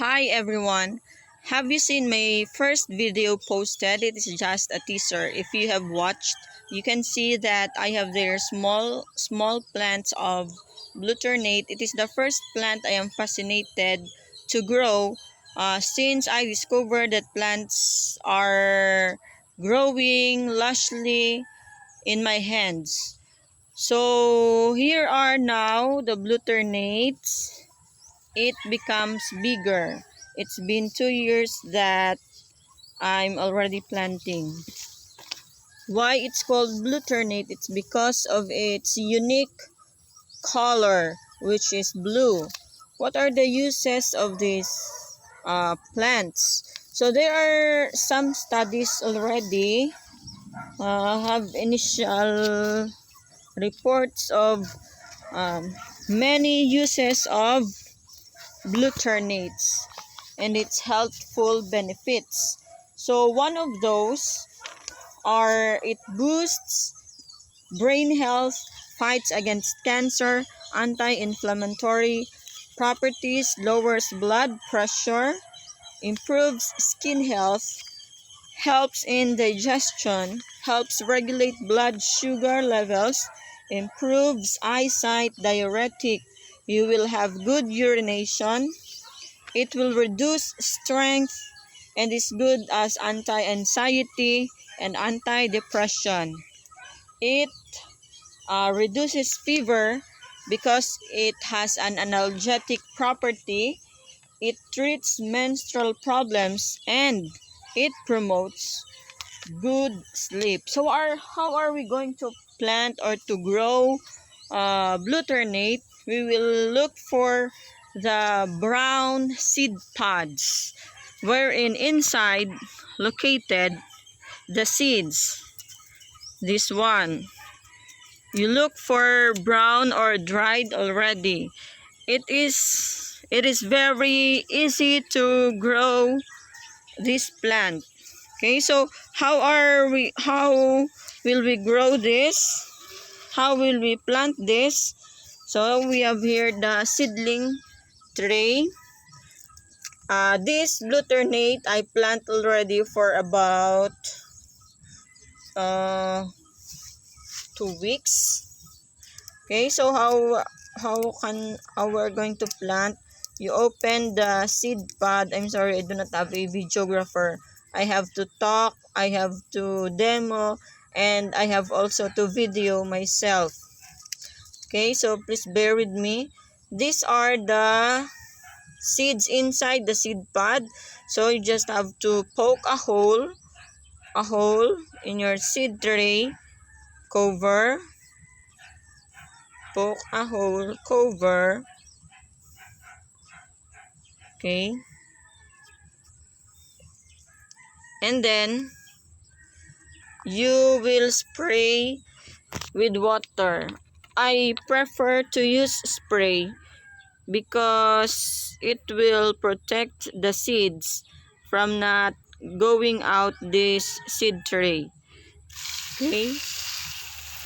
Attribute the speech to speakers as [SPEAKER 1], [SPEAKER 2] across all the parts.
[SPEAKER 1] Hi everyone! Have you seen my first video posted? It is just a teaser. If you have watched, you can see that I have there small plants of Blueternate. It is the first plant I am fascinated to grow since I discovered that plants are growing lushly in my hands. So here are now the Bluternates. It becomes bigger. It's been 2 years that I'm already planting. Why it's called Blueternate? It's because of its unique color, which is blue. What are the uses of these plants? So there are some studies already have initial reports of many uses of Bluternates and its healthful benefits. So one of those are it boosts brain health, fights against cancer, anti-inflammatory properties, lowers blood pressure, improves skin health, helps in digestion, helps regulate blood sugar levels, improves eyesight, diuretic. You will have good urination. It will reduce strength and is good as anti-anxiety and anti-depression. It reduces fever because it has an analgesic property. It treats menstrual problems and it promotes good sleep. So how are we going to plant or to grow Blueternate? We will look for the brown seed pods, wherein inside located the seeds. This one. You look for brown or dried already. It is very easy to grow this plant. Okay, so how will we grow this? How will we plant this? So we have here the seedling tray. This Blueternate I plant already for about 2 weeks. Okay, so how we're going to plant? You open the seed pod. I'm sorry, I do not have a videographer. I have to talk, I have to demo, and I have also to video myself. Okay, so please bear with me. These are the seeds inside the seed pod. So you just have to poke a hole in your seed tray cover. Poke a hole cover. Okay. And then you will spray with water. I prefer to use spray because it will protect the seeds from not going out this seed tray. Okay,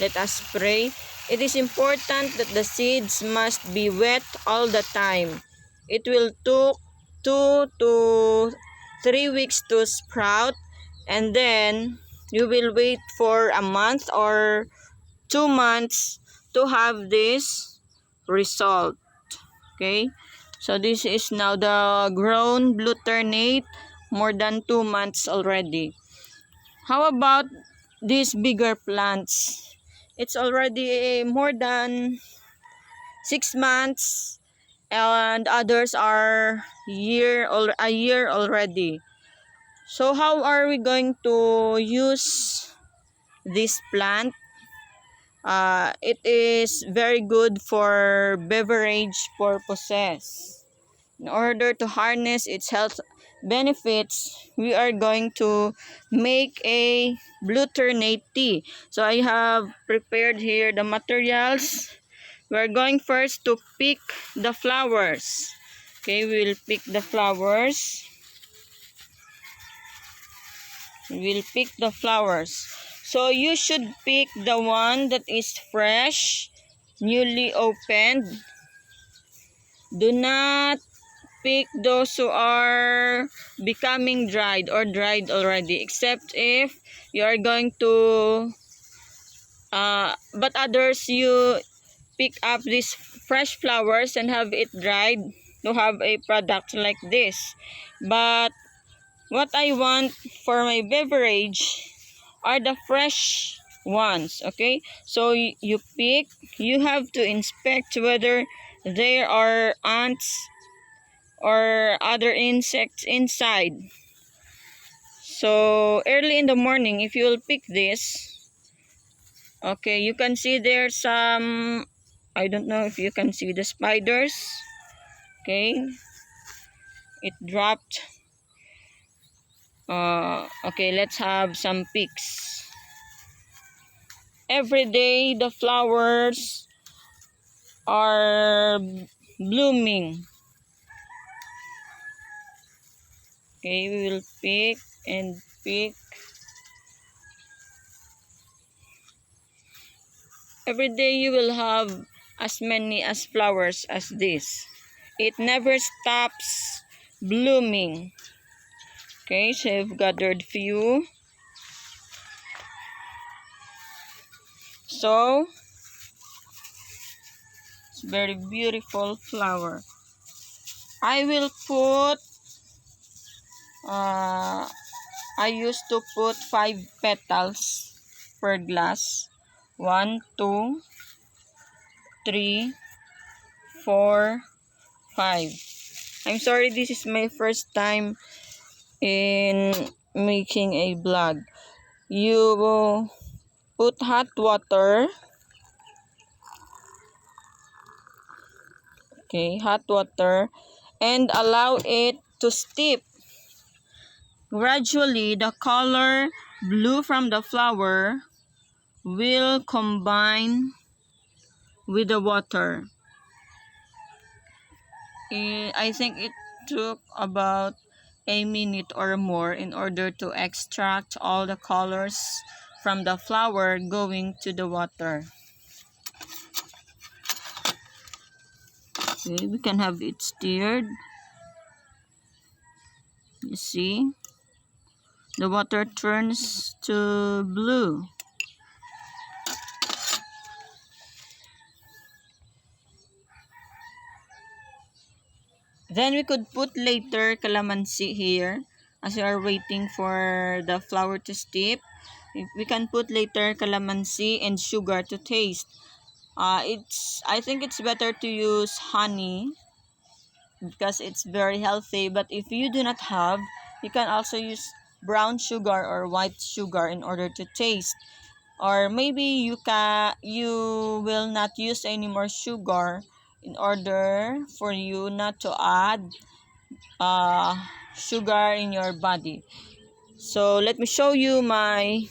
[SPEAKER 1] let us spray. It is important that the seeds must be wet all the time. It will take 2 to 3 weeks to sprout, and then you will wait for a month or 2 months to have this result. Okay, so this is now the grown Blueternate, more than 2 months already. How about these bigger plants? It's already more than 6 months, and others are a year already. So how are we going to use this plant? It is very good for beverage purposes. In order to harness its health benefits, we are going to make a Blueternate tea. So I have prepared here the materials. We're going first to pick the flowers. Okay, we will pick the flowers. We'll pick the flowers. So you should pick the one that is fresh, newly opened. Do not pick those who are becoming dried or dried already, except if you are going to but others, you pick up these fresh flowers and have it dried to have a product like this. But what I want for my beverage are the fresh ones. Okay, so you pick, you have to inspect whether there are ants or other insects inside. So early in the morning, if you will pick this, okay, you can see there's some, I don't know if you can see the spiders. Okay, it dropped. Okay, let's have some picks. Every day the flowers are blooming. Okay, we will pick and pick. Every day you will have as many as flowers as this. It never stops blooming. Okay, so I've gathered few. So it's very beautiful flower. I will put I used to put 5 petals per glass. 1, 2, 3, 4, 5. I'm sorry, this is my first time in making a vlog. You put hot water. Okay, hot water, and allow it to steep. Gradually, the color blue from the flower will combine with the water. I think it took about a minute or more in order to extract all the colors from the flower going to the water. Okay, we can have it stirred. You see, the water turns to blue. Then we could put later calamansi here as we are waiting for the flower to steep. We can put later calamansi and sugar to taste. I think it's better to use honey because it's very healthy. But if you do not have, you can also use brown sugar or white sugar in order to taste. Or maybe you will not use any more sugar in order for you not to add sugar in your body. So let me show you my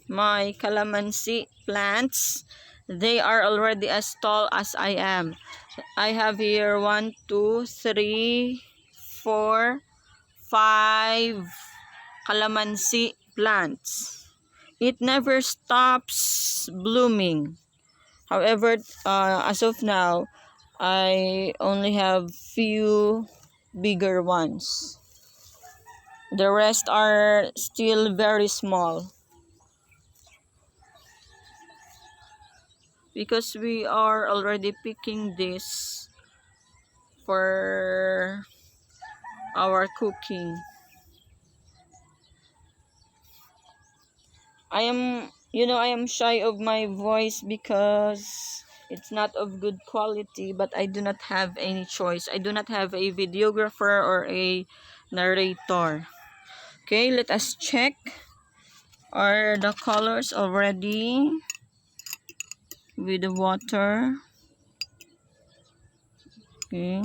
[SPEAKER 1] calamansi plants. They are already as tall as I am. I have here 1, 2, 3, 4, 5 calamansi plants. It never stops blooming. However, as of now, I only have few bigger ones. The rest are still very small. Because we are already picking this for our cooking. I am shy of my voice because it's not of good quality, but I do not have any choice. I do not have a videographer or a narrator. Okay, let us check. Are the colors already with the water? Okay,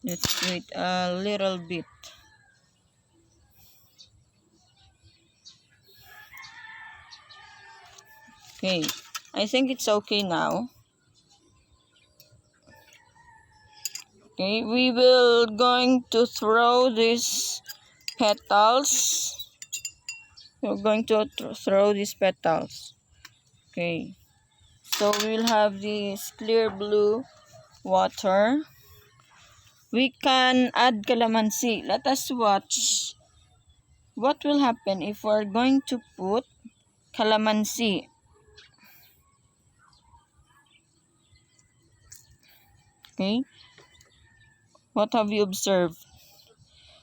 [SPEAKER 1] let's wait a little bit. Okay, I think it's okay now. Okay, we will going to throw these petals. We're going to throw these petals. Okay, so we will have this clear blue water. We can add calamansi. Let us watch what will happen if we're going to put calamansi. Okay, what have you observed?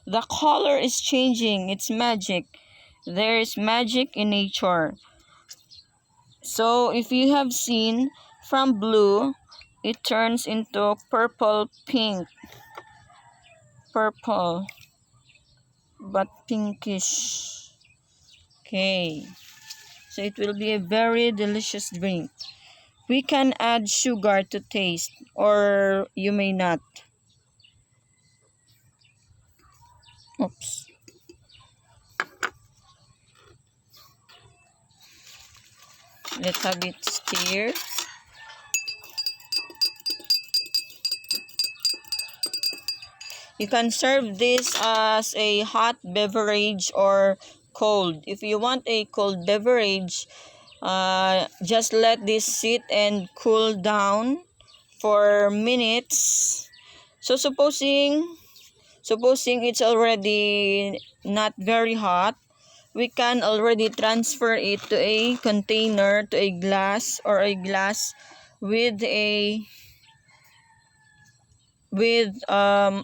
[SPEAKER 1] The color is changing. It's magic. There is magic in nature. So if you have seen, from blue, it turns into purple, pink, purple, but pinkish. Okay, so it will be a very delicious drink. We can add sugar to taste, or you may not. Oops. Let's have it stir. You can serve this as a hot beverage or cold. If you want a cold beverage, just let this sit and cool down for minutes. So supposing it's already not very hot, we can already transfer it to a container, to a glass, or a glass with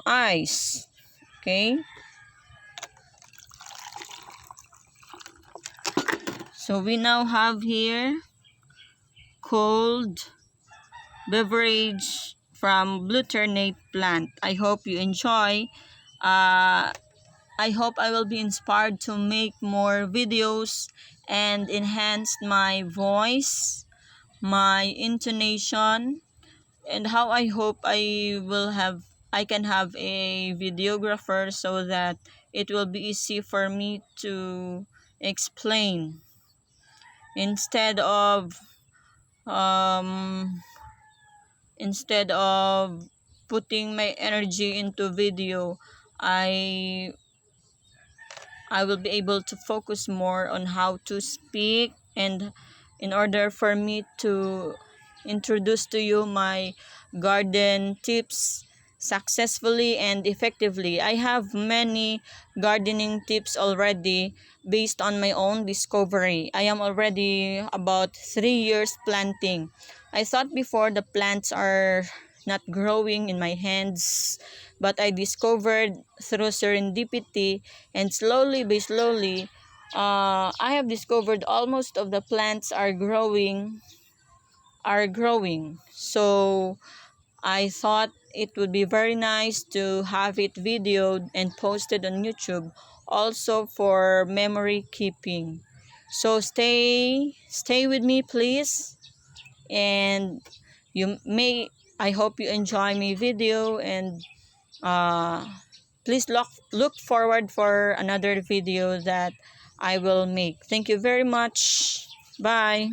[SPEAKER 1] ice. Okay, so we now have here cold beverage from Blueternate plant. I hope you enjoy. I hope I will be inspired to make more videos and enhance my voice, my intonation, and how I hope I can have a videographer so that it will be easy for me to explain instead of um instead of putting my energy into video. I will be able to focus more on how to speak, and in order for me to introduce to you my garden tips successfully and effectively. I have many gardening tips already based on my own discovery. I am already about 3 years planting. I thought before the plants are not growing in my hands, but I discovered through serendipity, and slowly by slowly, I have discovered almost of the plants are growing. So I thought it would be very nice to have it videoed and posted on YouTube, also for memory keeping. So stay with me, please, and you may I hope you enjoy my video, and uh, please look forward for another video that I will make. Thank you very much. Bye.